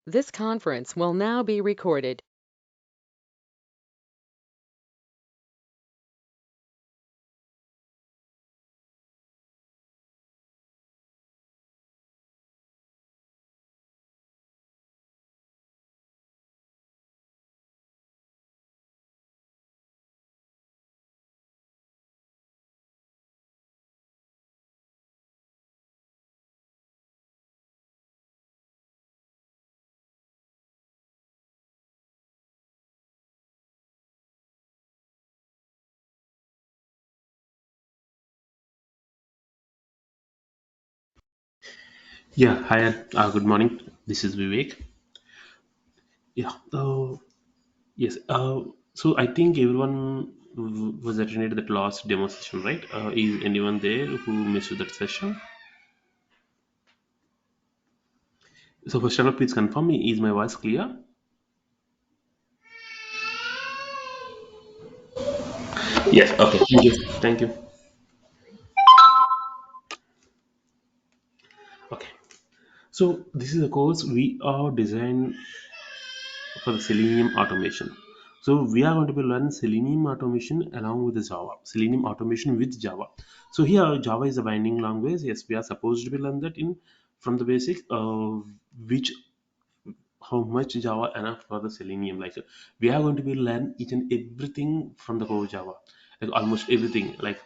This conference will now be recorded. Yeah, hi, good morning. This is Vivek. Yeah, yes. So I think everyone was attended that last demo session, right? Is anyone there who missed that session? So first of all, please confirm me. Is my voice clear? Yes. Okay. Thank you. Thank you. Okay. So this is a course we are designed for the Selenium automation. So we are going to be learning Selenium automation along with the Java. Selenium automation with Java. So here Java is a binding language. Yes, we are supposed to be learn that in from the basics. Which how much Java enough for the Selenium. Like we are going to be learn each and everything from the core Java. Like almost everything. Like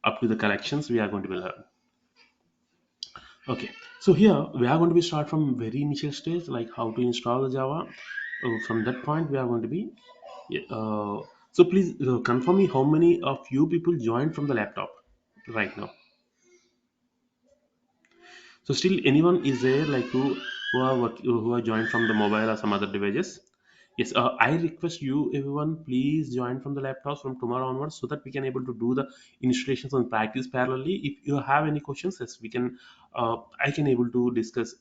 up to the collections we are going to be learn. Okay, so here we are going to be start from very initial stage, like how to install the Java. From that point, we are going to be. Yeah, so please confirm me how many of you people joined from the laptop right now. So still anyone is there like who are joined from the mobile or some other devices? Yes, I request you everyone please join from the laptops from tomorrow onwards so that we can able to do the installations and practice parallelly. If you have any questions, yes, we can. I can able to discuss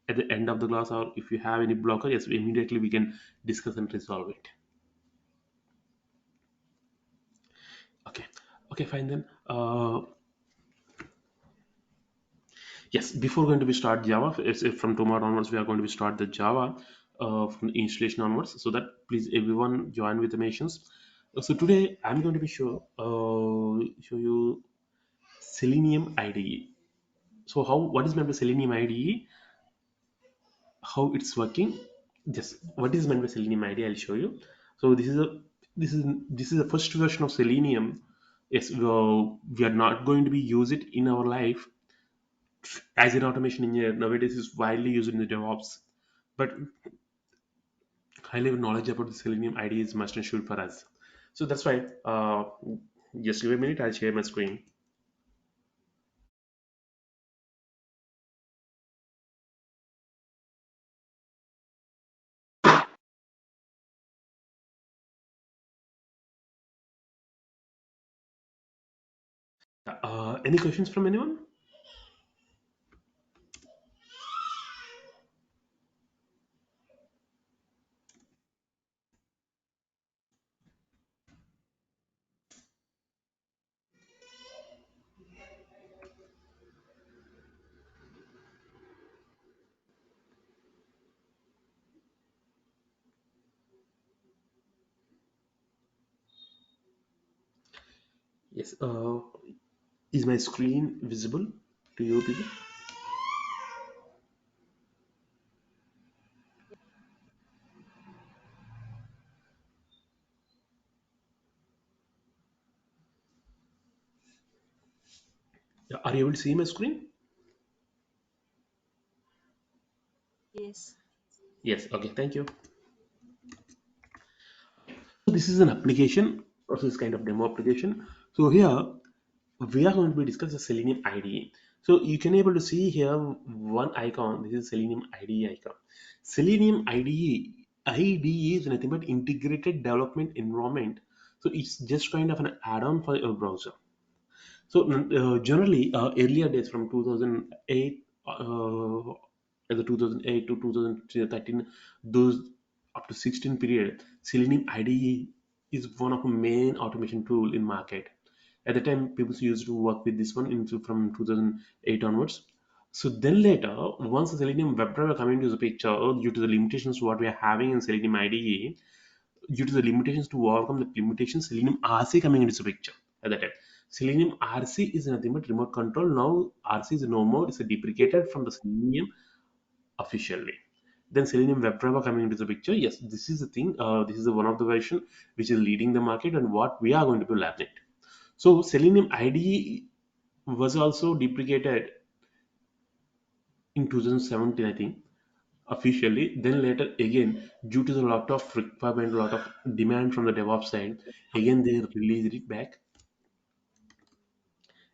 at the end of the class, or if you have any blocker, yes, immediately we can discuss and resolve it. Okay, okay, fine then. Yes, before going to be start Java, if from tomorrow onwards we are going to be start the Java from the installation onwards, so that please everyone join with the mentions. So today I'm going to be show you Selenium IDE. So how what is meant by Selenium IDE? How it's working? Just what is meant by Selenium IDE? I'll show you. So this is the first version of Selenium. Yes, we are not going to be use it in our life as an automation engineer. Nowadays is widely used in the DevOps, but high level knowledge about the Selenium IDE is must and should for us. So that's why. Just give a minute. I'll share my screen. Any questions from anyone? Yes. Is my screen visible to you people? Yeah, are you able to see my screen? Yes. Yes. Okay. Thank you. So this is an application, process kind of demo application. So here we are going to be discussing the Selenium IDE. So you can able to see here one icon. This is Selenium IDE icon. Selenium IDE is nothing but integrated development environment. So it's just kind of an add-on for your browser. So generally, earlier days from 2008, as a 2008 to 2013, those up to 16 period, Selenium IDE is one of the main automation tool in market. At the time, people used to work with this one from 2008 onwards. So then later, once the Selenium WebDriver coming into the picture, due to the limitations what we are having in Selenium IDE, due to the limitations to overcome the limitations, Selenium RC coming into the picture at that time. Selenium RC is nothing but remote control. Now RC is no more. It's deprecated from the Selenium officially. Then Selenium WebDriver coming into the picture. Yes, this is the thing. This is the one of the version which is leading the market, and what we are going to do learn it. So Selenium IDE was also deprecated in 2017, I think, officially. Then later again, due to the lot of requirement, lot of demand from the DevOps side, again they released it back.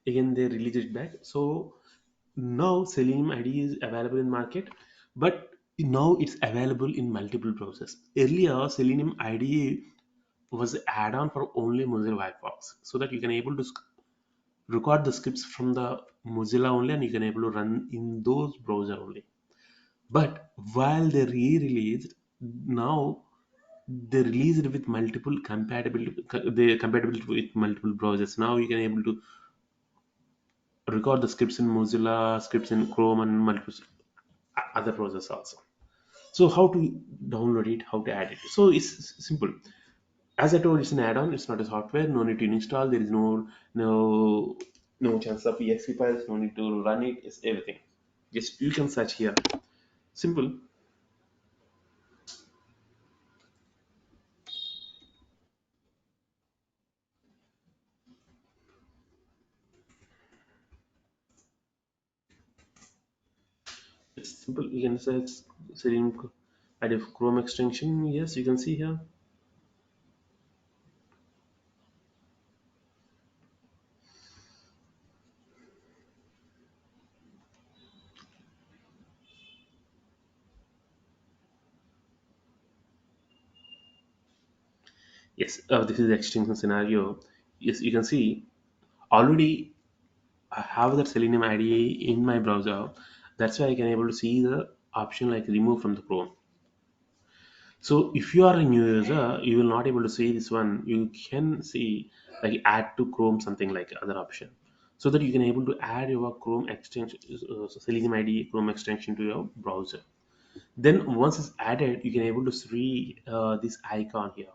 Again they released it back. So now Selenium IDE is available in market, but now it's available in multiple browsers. Earlier, Selenium IDE was an add-on for only Mozilla Firefox, so that you can able to record the scripts from the Mozilla only, and you can able to run in those browser only. But while they re-released, now they released it with multiple compatibility. They compatibility with multiple browsers. Now you can able to record the scripts in Mozilla, scripts in Chrome, and multiple other browsers also. So how to download it? How to add it? So it's simple. As I told, it's an add-on. It's not a software. No need to install. There is no chance of exe files. No need to run it. It's everything. Just you can search here. Simple. It's simple. You can search Selenium add Chrome extension. Yes, you can see here. Yes, this is the extension scenario. Yes, you can see already I have that Selenium IDE in my browser. That's why I can able to see the option like remove from the Chrome. So if you are a new user, you will not able to see this one. You can see like add to Chrome something like other option, so that you can able to add your Chrome extension, Selenium IDE Chrome extension to your browser. Then once it's added, you can able to see this icon here.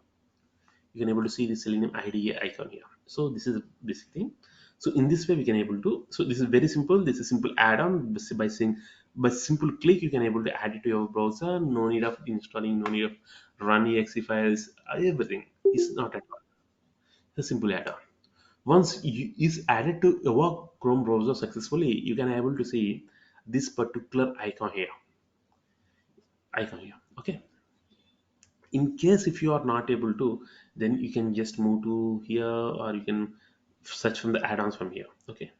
You can able to see the Selenium IDE icon here. So this is a basic thing. So in this way we can able to, so this is very simple. This is simple add-on by saying, by simple click you can able to add it to your browser. No need of installing, no need of run exe files, everything is not at all. It's a simple add-on. Once you, is added to your Chrome browser successfully, you can able to see this particular icon here. Okay. In case if you are not able to, then you can just move to here, or you can search from the add-ons from here. Okay,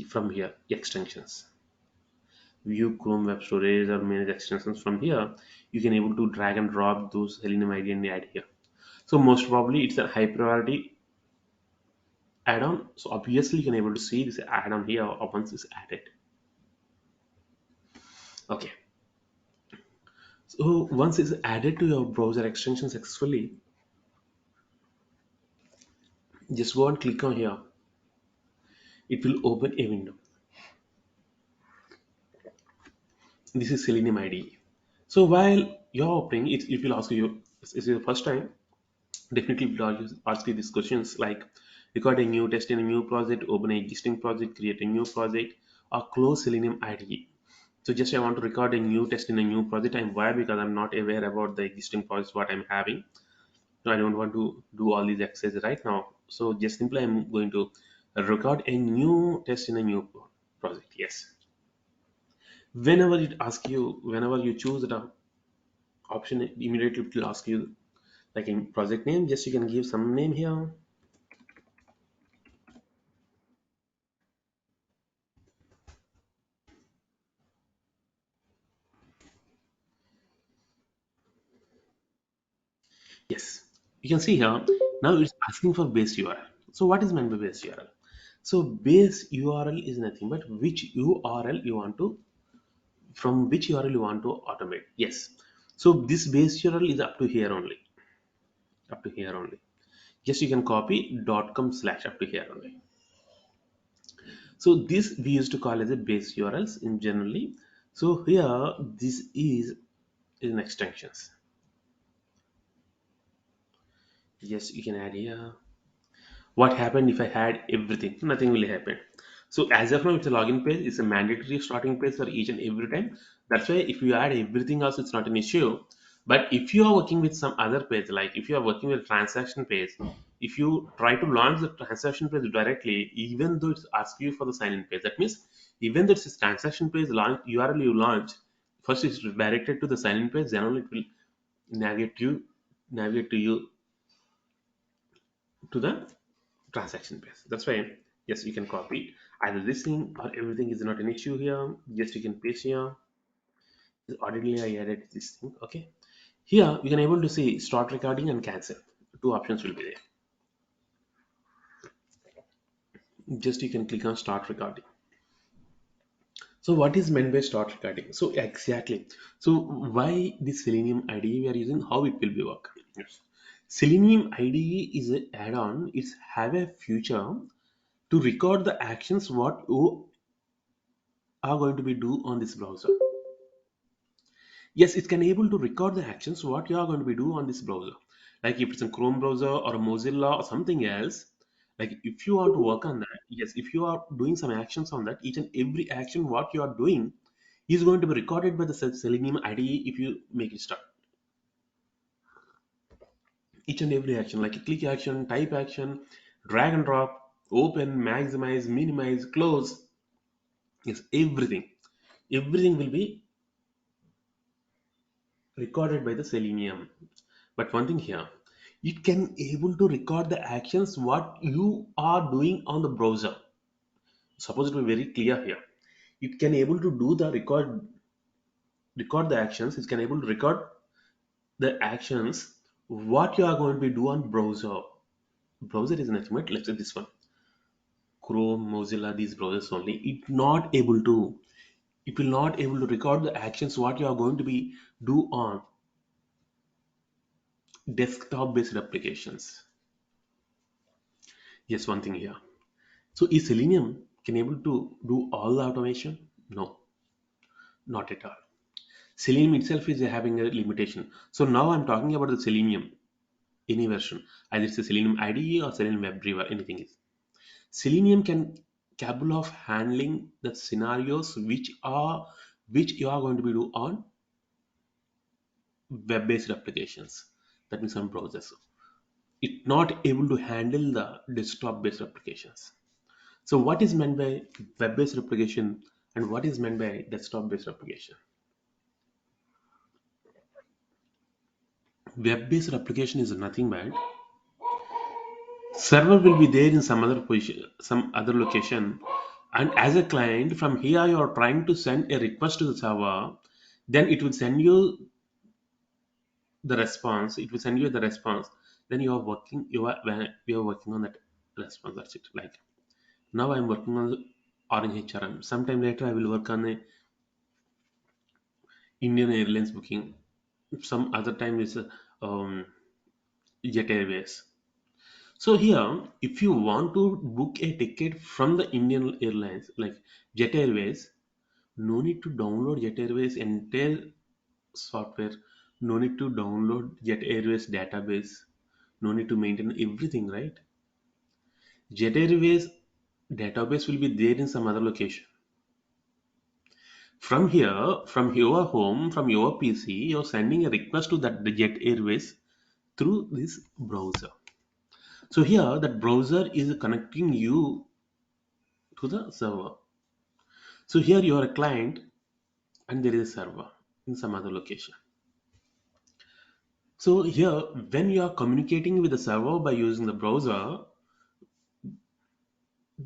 from here extensions, view Chrome web storage or manage extensions. From here you can able to drag and drop those Selenium ID and add here. So most probably it's a high priority add-on, so obviously you can able to see this add-on here once it's added. Okay, so once it's added to your browser extension successfully, just go and click on here. It will open a window. This is Selenium IDE. So while you're opening it, it will ask you, is it the first time? Definitely it will ask you these questions like record a new test in a new project, open an existing project, create a new project, or close Selenium IDE. So just I want to record a new test in a new project. I'm why because I'm not aware about the existing projects what I'm having. So I don't want to do all these exercises right now. So just simply I'm going to record a new test in a new project. Yes. Whenever it asks you, whenever you choose the option, immediately it will ask you like in project name. Just you can give some name here. Yes, you can see here. Now it's asking for base URL. So what is meant by base URL? So base URL is nothing but which URL you want to, from which URL you want to automate. Yes, so this base URL is up to here only, up to here only. Just you can copy .com/ up to here only. So this we used to call as a base URLs in generally. So here this is in extensions. Yes, you can add here. What happened if I had everything? Nothing will happen. So as of now, it's a login page. It's a mandatory starting page for each and every time. That's why if you add everything else, it's not an issue. But if you are working with some other page, like if you are working with transaction page, if you try to launch the transaction page directly, even though it's asking you for the sign-in page, that means even though it's a transaction page launch URL you launch, first it's directed to the sign-in page, then only it will navigate you navigate to you to the transaction page. That's why, yes, you can copy either this thing or everything is not an issue here. Just you can paste here. Ordinarily, I added this thing. Okay. Here you can able to see start recording and cancel. Two options will be there. Just you can click on start recording. So what is meant by start recording? So exactly. So why this Selenium IDE we are using? How it will be work? Yes. Selenium IDE is an add-on. It's have a feature to record the actions what you are going to be do on this browser. Yes, it can able to record the actions what you are going to be do on this browser. Like if it's a Chrome browser or a Mozilla or something else, like if you want to work on that, yes, if you are doing some actions on that, each and every action what you are doing is going to be recorded by the Selenium IDE if you make it start. Each and every action, like a click action, type action, drag and drop, open, maximize, minimize, close, yes, everything. Everything will be recorded by the Selenium. But one thing here, it can able to record the actions what you are doing on the browser. Suppose to be very clear here. It can able to do the record the actions. It can able to record the actions what you are going to be do on browser. Browser is nothing but let's say this one. Chrome, Mozilla, these browsers only. It will not able to record the actions what you are going to be do on desktop based applications. Yes, one thing here. So is Selenium can able to do all the automation? No, not at all. Selenium itself is having a limitation. So now I'm talking about the Selenium, any version, either it's a Selenium IDE or Selenium WebDriver, anything is. Selenium can capable of handling the scenarios which you are going to be do on web-based applications. That means on browsers. It not able to handle the desktop-based applications. So what is meant by web-based application and what is meant by desktop-based application? Web-based application is nothing but server will be there in some other position, some other location, and as a client from here you are trying to send a request to the server, then it will send you the response. It will send you the response. Then you are working. You are working on that response. That's it. Like now I'm working on the Orange HRM. Sometime later I will work on a Indian Airlines booking. Some other time is um, Jet Airways. So here, if you want to book a ticket from the Indian Airlines, like Jet Airways, no need to download Jet Airways entire software, no need to download Jet Airways database, no need to maintain everything, right? Jet Airways database will be there in some other location. From here, from your home, from your PC, you're sending a request to that the Jet Airways through this browser. So here, that browser is connecting you to the server. So here you are a client and there is a server in some other location. So here, when you are communicating with the server by using the browser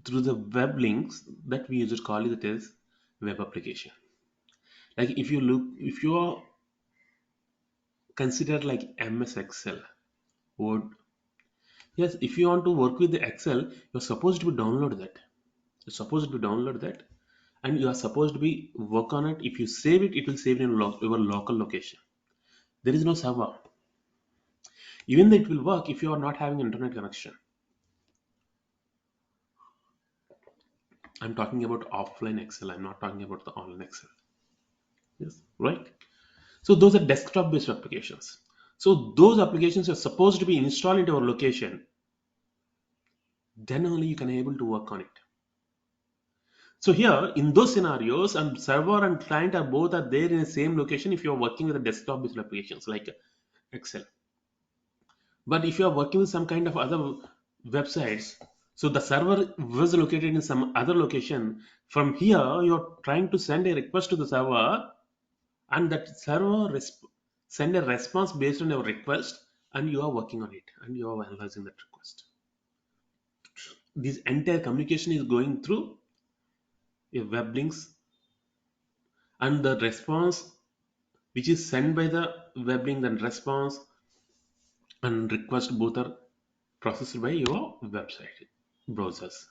through the web links that we usually call it as web application. Like if you are considered like MS Excel, Word. Yes, if you want to work with the Excel, you're supposed to download that. You're supposed to download that, and you are supposed to be work on it. If you save it, it will save in your local location. There is no server. Even though it will work if you are not having internet connection. I'm talking about offline Excel. I'm not talking about the online Excel. Yes, right. So those are desktop based applications. So those applications are supposed to be installed into our location. Then only you can able to work on it. So here in those scenarios, and server and client are both are there in the same location if you are working with a desktop based applications like Excel. But if you are working with some kind of other websites, so the server was located in some other location. From here, you're trying to send a request to the server, and that server send a response based on your request, and you are working on it, and you are analyzing that request. This entire communication is going through a web links, and the response which is sent by the web link, then response and request both are processed by your website browsers.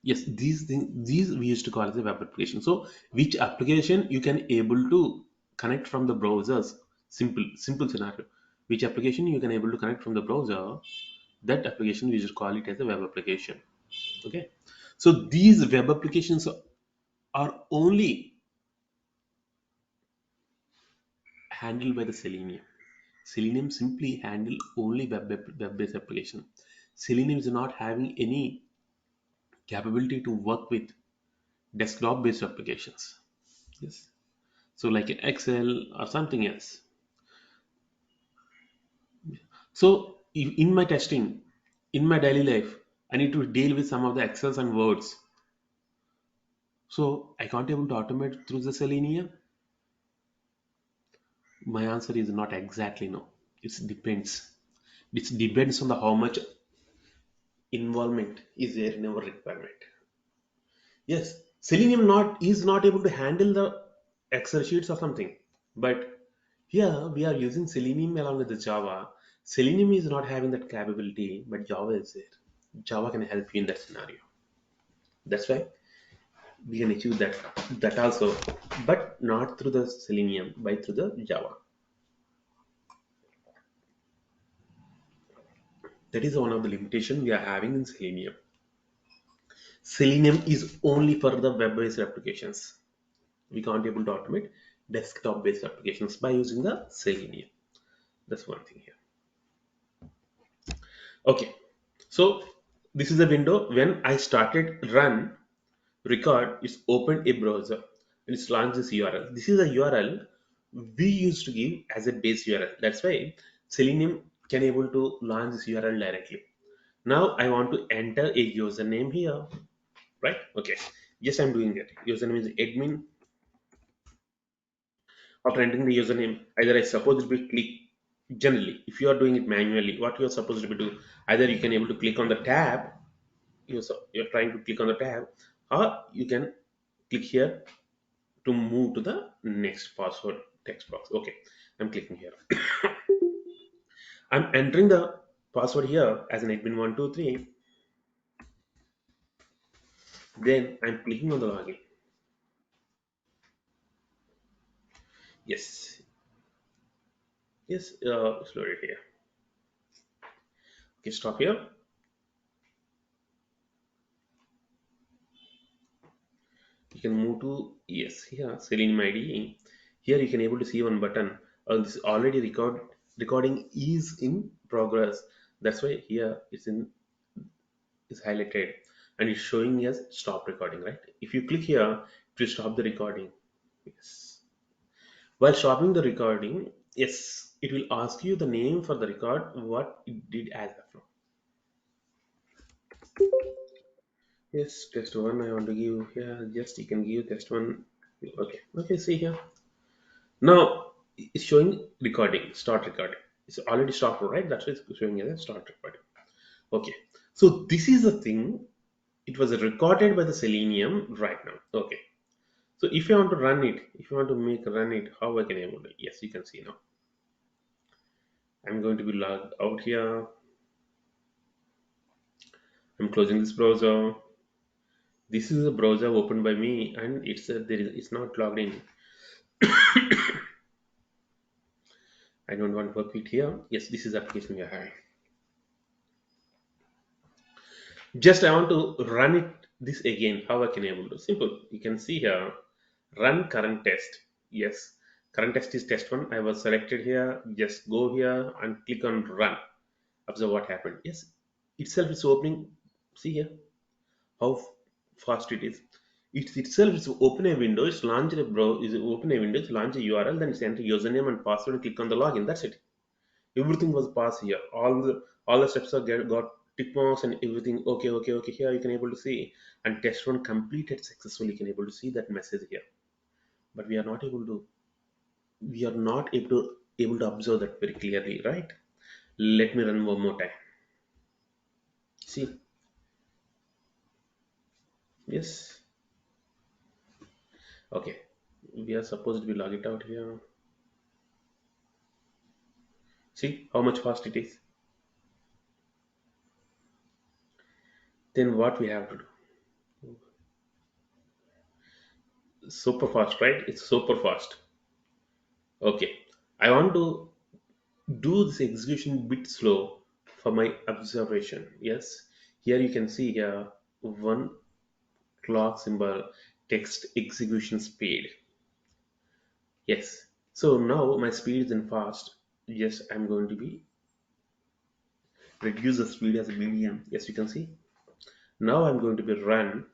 Yes, these things, these we used to call as a web application. So which application you can able to connect from the browsers? Simple scenario. Which application you can able to connect from the browser? That application we just call it as a web application. Okay. So these web applications are only handled by the Selenium. Selenium simply handle only web-based application. Selenium is not having any capability to work with desktop-based applications. Yes. So like Excel or something else. So in my testing, in my daily life, I need to deal with some of the Excels and words. So I can't able to automate through the Selenium. My answer is not exactly no. It depends. It depends on the how much involvement is there in our requirement. Yes, Selenium not is not able to handle the Excel sheets or something. But here we are using Selenium along with the Java. Selenium is not having that capability, but Java is there. Java can help you in that scenario. That's why we can achieve that also, but not through the Selenium, by through the Java. That is one of the limitation we are having in Selenium. Selenium is only for the web-based applications. We can't able to automate desktop-based applications by using the Selenium. That's one thing here. Okay, so this is a window. When I started run record, it's opened a browser and it's launched this URL. This is a URL we used to give as a base URL. That's why Selenium can able to launch this URL directly. Now I want to enter a username here, right? Okay, yes, I'm doing it. Username is admin. After entering the username, either I suppose it be click. Generally, if you are doing it manually, what you are supposed to be do, either you can able to click on the tab. You're trying to click on the tab, or you can click here to move to the next password text box. Okay, I'm clicking here. I'm entering the password here as an admin123. Then I'm clicking on the login. Yes, yes, it's loaded here. Okay, stop here. You can move to yes here Selenium ID. Here you can able to see one button. This is already recording is in progress. That's why here it's highlighted and it's showing as stop recording, right? If you click here to stop the recording, yes, while stopping the recording, yes, it will ask you the name for the record what it did as of now. Yes, test one I want to give here. Just you can give test one. Okay, okay, see here. Now it's showing recording, start recording. It's already stopped, right? That's why it's showing as a start recording. Okay. So this is the thing. It was recorded by the Selenium right now. Okay. So if you want to run it, if you want to make run it, how I can able to? Yes, you can see now. I'm going to be logged out here. I'm closing this browser. This is a browser opened by me, and it's not logged in. I don't want to work with here. Yes, this is the application we are having. Just I want to run it This again, how I can able to simple. You can see here, run current test. Yes, current test is test one. I was selected here. Just go here and click on run. Observe what happened. Yes, itself is opening. See here how fast it is. It itself is open a window. It's launch a bro. Is open a window. It's launch a URL. Then it's enter username and password and click on the login. That's it. Everything was passed here. All the steps are got tick marks and everything. Okay, okay, okay. Here you can able to see and test one completed successfully. You can able to see that message here. But we are not able to observe that very clearly, right? Let me run one more time. See, yes, okay. We are supposed to be log it out here. See how much fast it is. Then what we have to do? Super fast, right? It's super fast. Okay. I want to do this execution bit slow for my observation. Yes. Here you can see here one clock symbol text execution speed. Yes. So now my speed is in fast. Yes, I'm going to be reduce the speed as a medium. Yes, you can see. Now I'm going to be run.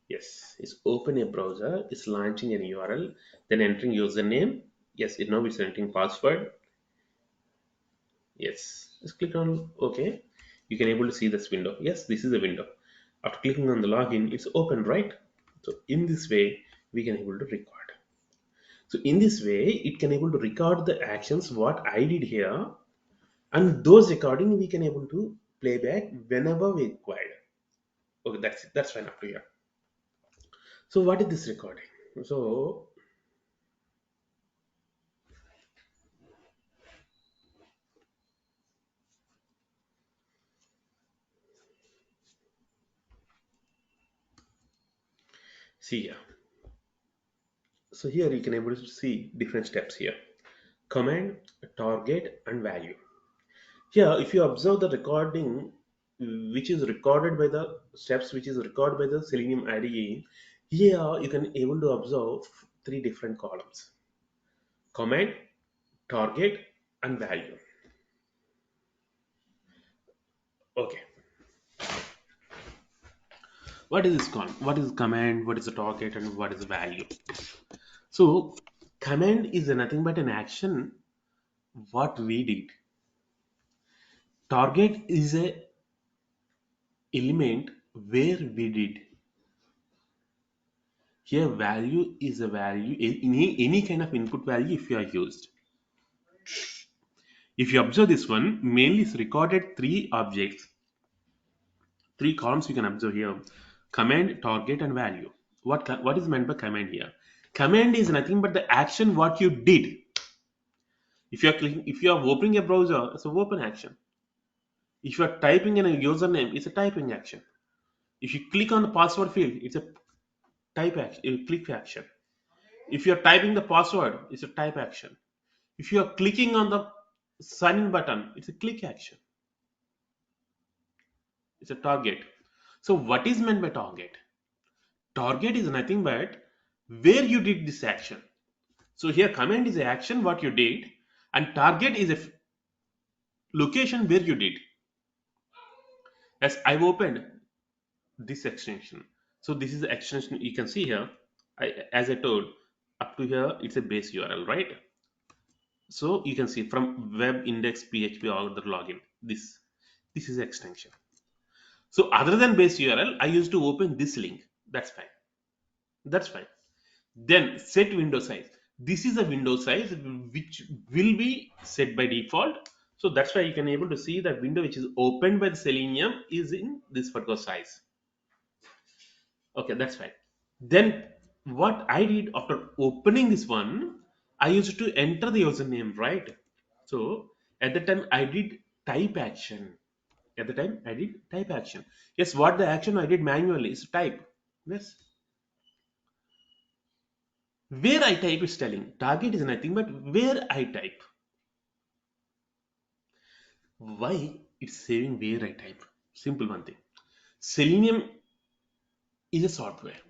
Yes, it's open a browser, it's launching an URL, then entering username. Yes, it now is entering password. Yes, just click on OK. You can able to see this window. Yes, this is a window. After clicking on the login, it's open, right? So in this way, we can able to record. So in this way, it can able to record the actions what I did here, and those recording we can able to play back whenever we require. Okay, that's it. That's fine up to here. So what is this recording? So see here. So here you can able to see different steps here. Command, target, and value. Here, if you observe the recording, which is recorded by the steps, which is recorded by the Selenium IDE, here you can able to observe three different columns: command, target, and value. Okay, what is this column? What is command? What is the target? And what is the value? So, command is nothing but an action what we did. Target is a element where we did. Here value is a value, any kind of input value if you are used. If you observe this one, mainly it's recorded three objects, three columns you can observe here: command, target, and value. What is meant by command here? Command is nothing but the action what you did. If you are opening a browser, it's an open action. If you are typing in a username, it's a typing action. If you click on the password field, it's a type action, a click action. If you are typing the password, it's a type action. If you are clicking on the sign in button, it's a click action. It's a target. So what is meant by target? Target is nothing but where you did this action. So here command is a action what you did, and target is a location where you did. As I've opened this extension. So this is the extension you can see here. As I told, up to here it's a base URL, right? So you can see from web index PHP or the login. This is the extension. So other than base URL, I used to open this link. That's fine. That's fine. Then set window size. This is a window size which will be set by default. So that's why you can able to see that window which is opened by the Selenium is in this particular size. Okay, that's fine. Then what I did after opening this one, I used to enter the username, right? So at the time I did type action. At the time I did type action. Yes, what the action I did manually is type. Yes. Where I type is telling. Target is nothing but where I type. Why it's saving where I type? Simple one thing. Selenium is a software.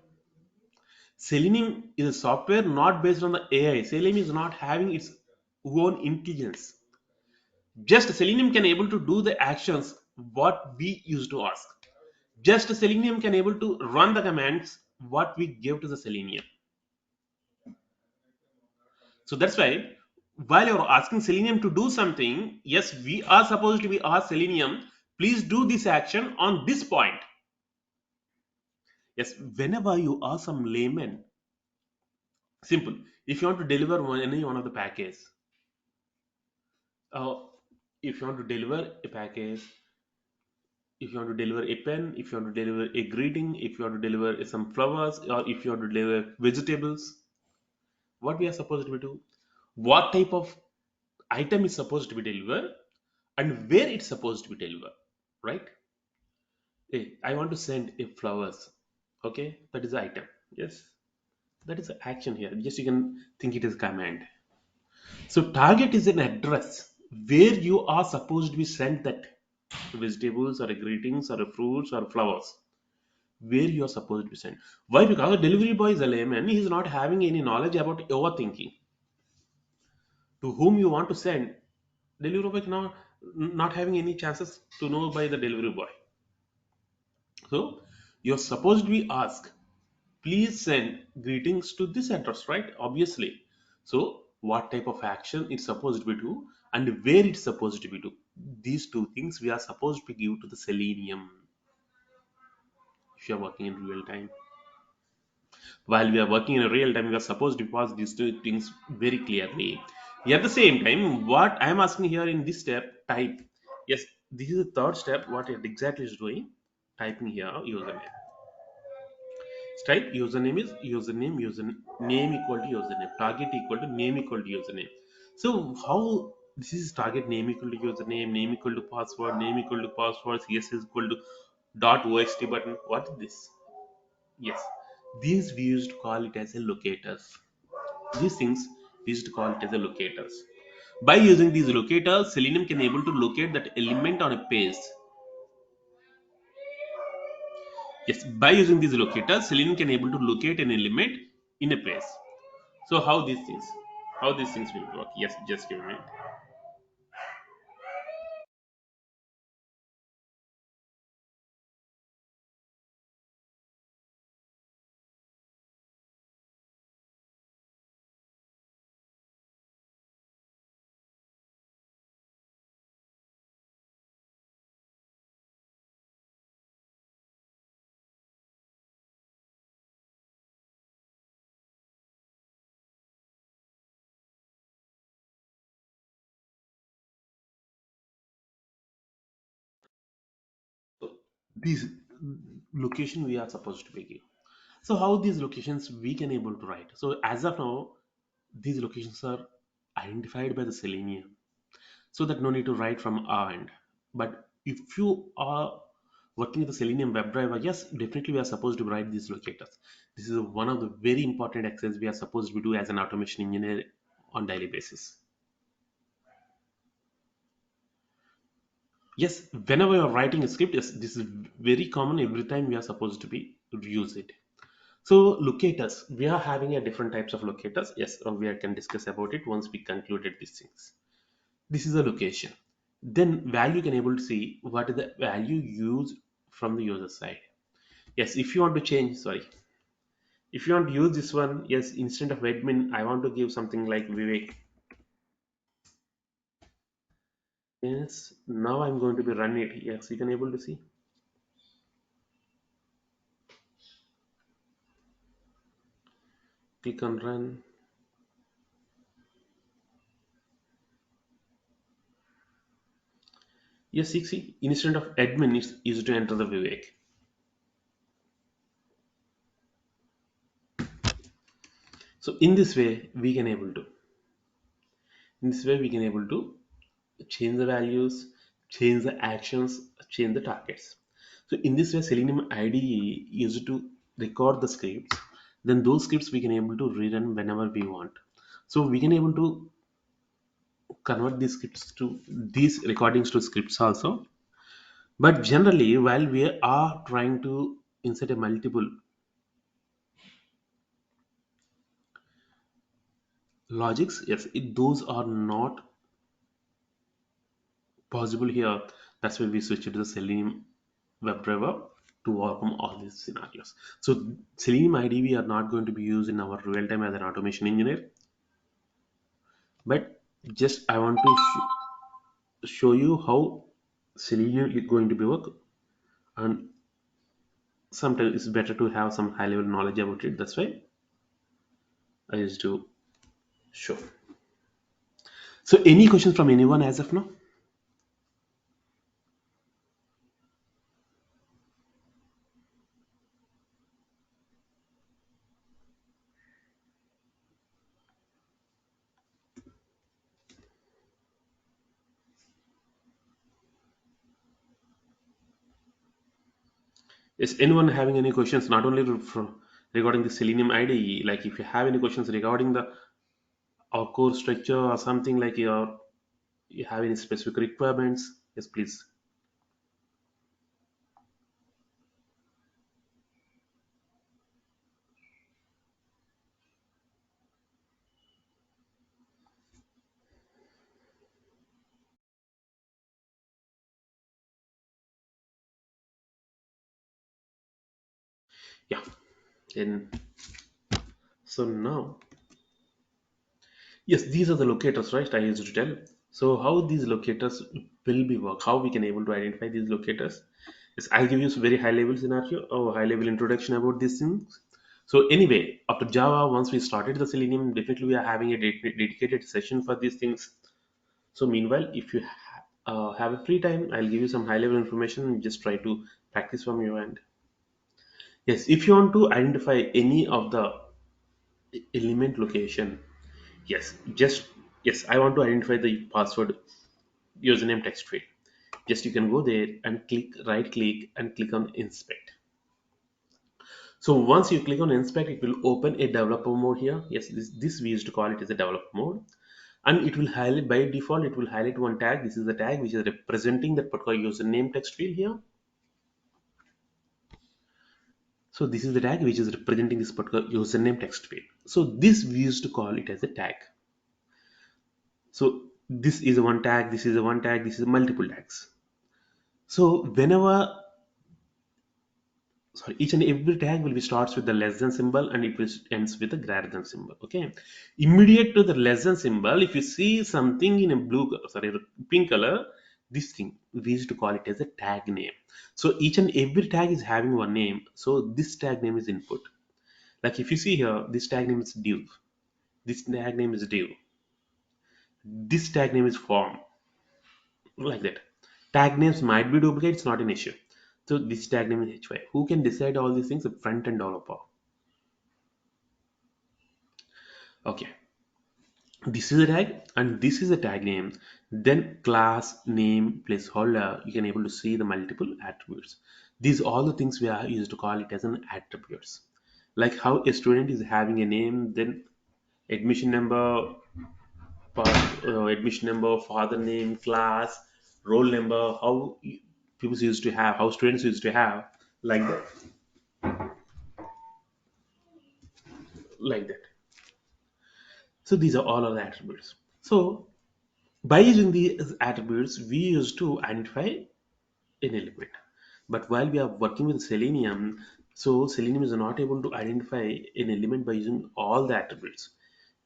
Selenium is a software not based on the AI. Selenium is not having its own intelligence. Just Selenium can able to do the actions what we used to ask. Just Selenium can able to run the commands what we give to the Selenium. So that's why while you're asking Selenium to do something, yes, we are supposed to be ask Selenium, please do this action on this point. Yes, whenever you ask some layman, simple. If you want to deliver any one of the package, uh, if you want to deliver a package, if you want to deliver a pen, if you want to deliver a greeting, if you want to deliver some flowers, or if you want to deliver vegetables, what we are supposed to do? What type of item is supposed to be delivered and where it's supposed to be delivered, right? Hey, I want to send a flowers. Okay, that is the item. Yes, that is the action here. Just you can think it as command. So target is an address where you are supposed to be sent that vegetables or a greetings or a fruits or flowers where you are supposed to be sent. Why? Because the delivery boy is a layman. He is not having any knowledge about overthinking. To whom you want to send, delivery boy now not having any chances to know by the delivery boy. So you're supposed to be asked, please send greetings to this address, right? Obviously. So what type of action it's supposed to be do and where it's supposed to be do. These two things we are supposed to give to the Selenium if you are working in real time. While we are working in a real time, we are supposed to pass these two things very clearly. At the same time, what I am asking here in this step, type. Yes, this is the third step. What it exactly is doing? Typing here username. Type username is username, name equal to username, target equal to name equal to username. So how this is target name equal to username, name equal to password, name equal to password, cs is equal to dot oxt button. What is this? Yes, these we used to call it as a locators. These things we used to call it as a locators. By using these locators, Selenium can able to locate that element on a page. Yes, by using these locators, Selenium can able to locate an element in a place. So how these things will work? Yes, just give me. These location we are supposed to be give. So how these locations we can able to write? So as of now, these locations are identified by the Selenium, so that no need to write from our end. But if you are working with the Selenium WebDriver, yes, definitely we are supposed to write these locators. This is one of the very important exercises we are supposed to do as an automation engineer on daily basis. Yes, whenever you're writing a script, yes, this is very common. Every time we are supposed to be use it. So locators, we are having a different types of locators. Yes, we can discuss about it once we concluded these things. This is a location. Then value can able to see what is the value used from the user side. Yes, if you want to change, sorry, if you want to use this one, yes, instead of admin, I want to give something like Vivek. Yes, now I'm going to be run it. Yes, you can able to see. Click on run. Yes, you see, instead of admin, it's easy to enter the Vivek. So in this way we can able to change the values, change the actions, change the targets. So in this way, Selenium IDE used to record the scripts. Then those scripts we can able to rerun whenever we want. So we can able to convert these scripts to these recordings to scripts also. But generally, while we are trying to insert a multiple, Logics, yes, those are not possible here. That's why we switched to the Selenium WebDriver to overcome all these scenarios. So Selenium IDE are not going to be used in our real time as an automation engineer, but just I want to show you how Selenium is going to be work, and sometimes it's better to have some high level knowledge about it. That's why I used to show. So any questions from anyone as of now? Is anyone having any questions? Not only regarding the Selenium IDE, like if you have any questions regarding the our core structure or something like your you have any specific requirements, yes, please. Yeah. Then so now, yes, these are the locators, right? I used to tell. So how these locators will be work? How we can able to identify these locators? Yes, I'll give you a very high level scenario or high level introduction about these things. So anyway, after Java, once we started the Selenium, definitely we are having a dedicated session for these things. So meanwhile, if you have a free time, I'll give you some high level information and just try to practice from your end. Yes, if you want to identify any of the element location, yes, just yes, I want to identify the password username text field. Just you can go there and click right click and click on inspect. So once you click on inspect, it will open a developer mode here. Yes, this we used to call it as a developer mode, and it will highlight by default. It will highlight one tag. This is the tag which is representing that particular username text field here. So this is the tag which is representing this particular username text field. So this we used to call it as a tag. So this is a one tag. This is a one tag. This is multiple tags. So whenever sorry, each and every tag will be starts with the less than symbol and it will ends with a greater than symbol. Okay, immediate to the less than symbol, if you see something in a sorry, pink color, this thing we used to call it as a tag name. So each and every tag is having one name, so this tag name is input. Like if you see here, this tag name is div, this tag name is div, this tag name is form, like that. Tag names might be duplicate, it's not an issue. So this tag name is hy. Who can decide all these things? The front end developer. Okay, this is a tag and this is a tag name. Then class name placeholder, you can able to see the multiple attributes. These all the things we are used to call it as an attributes. Like how a student is having a name, then admission number, admission number, father name, class, roll number, how people used to have, how students used to have, like that, like that. So these are all of the attributes. So by using these attributes, we used to identify an element. But while we are working with Selenium, so Selenium is not able to identify an element by using all the attributes.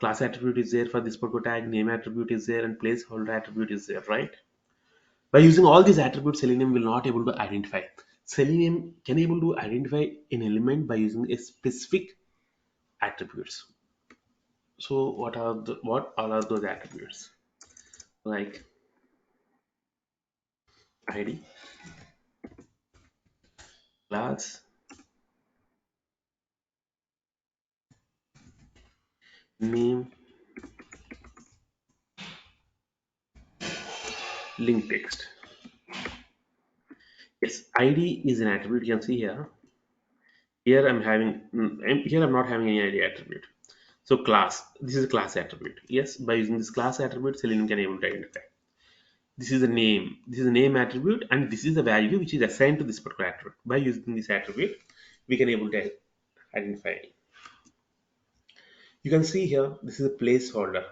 Class attribute is there for this particular tag, name attribute is there, and placeholder attribute is there, right? By using all these attributes, Selenium will not able to identify. Selenium can able to identify an element by using a specific attributes. So what all are those attributes? Like ID, class, name, link text. Yes, ID is an attribute. You can see here. Here I'm having here I'm not having any ID attribute. So class. This is a class attribute. Yes, by using this class attribute, Selenium can able to identify. This is a name. This is a name attribute, and this is a value which is assigned to this particular attribute. By using this attribute, we can able to identify. You can see here, this is a placeholder.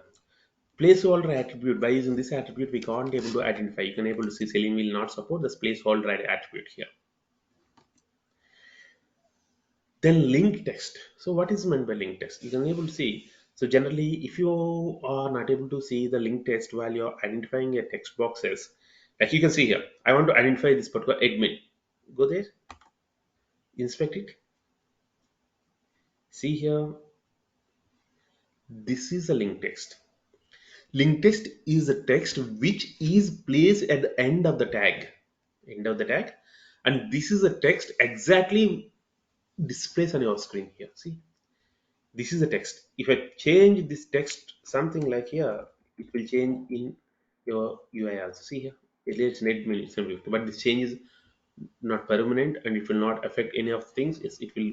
Placeholder attribute, by using this attribute, we can't able to identify. You can able to see Selenium will not support this placeholder attribute here. Then link text. So what is meant by link text? You can able to see. So generally, if you are not able to see the link text while you're identifying a text boxes, like you can see here, I want to identify this particular admin. Go there, inspect it. See here, this is a link text. Link text is a text which is placed at the end of the tag. End of the tag. And this is a text exactly displays on your screen here. See, this is the text. If I change this text something like here, it will change in your UI also. See here, it's net mail, it's everything. But this change is not permanent and it will not affect any of the things. Yes, it will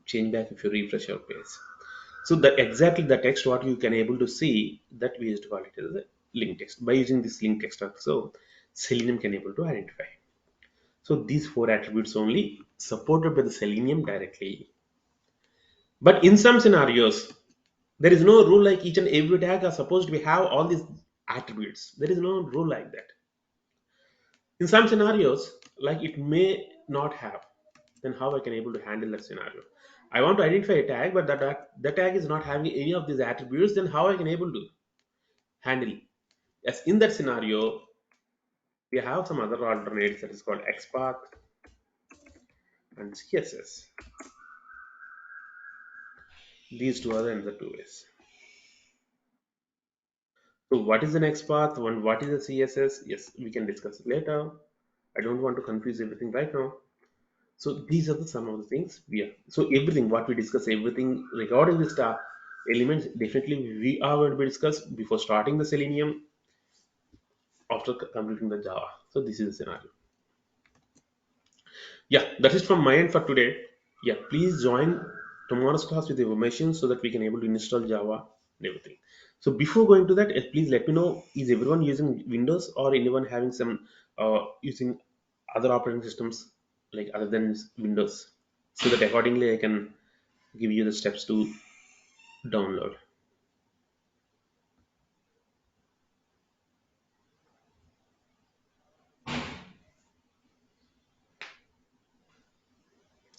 change back if you refresh your page. So the exactly the text what you can able to see, that we used to call it as a link text. By using this link text also, Selenium can able to identify. So these four attributes only supported by the Selenium directly. But in some scenarios, there is no rule like each and every tag are supposed to have all these attributes. There is no rule like that. In some scenarios, like it may not have, then how I can able to handle that scenario? I want to identify a tag, but that tag is not having any of these attributes. Then how I can able to handle? Yes, in that scenario, we have some other alternates that is called XPath and CSS. These two are the two ways. So what is the next path and what is the CSS? Yes, we can discuss it later. I don't want to confuse everything right now. So these are the some of the things we are. So everything what we discuss, everything regarding the star elements, definitely we are going to be discussed before starting the Selenium after completing the Java. So this is the scenario. Yeah, that is from my end for today. Yeah, please join tomorrow's class with information so that we can able to install Java and everything. So before going to that, please let me know, is everyone using Windows or anyone having some using other operating systems like other than Windows, so that accordingly I can give you the steps to download.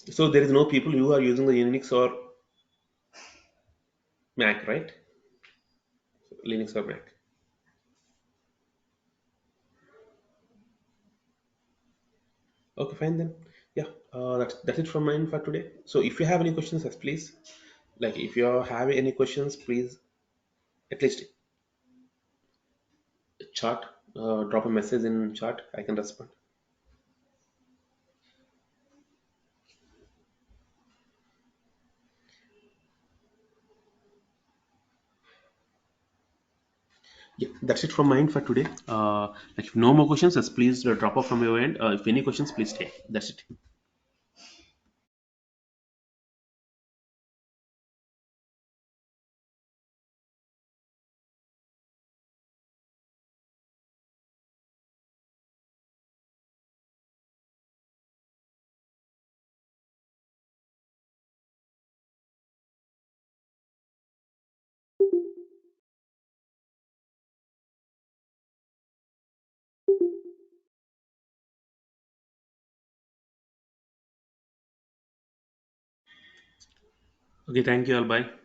So there is no people who are using the Unix or Mac, right? Linux or Mac. Okay, fine then. Yeah, that's it from mine for today. So if you have any questions, yes, please. Like if you have any questions, please at least chat, drop a message in chat. I can respond. Yeah, that's it from mine for today. Like if no more questions, yes, please drop off from your end. If any questions, please stay. That's it. Okay, thank you all. Bye.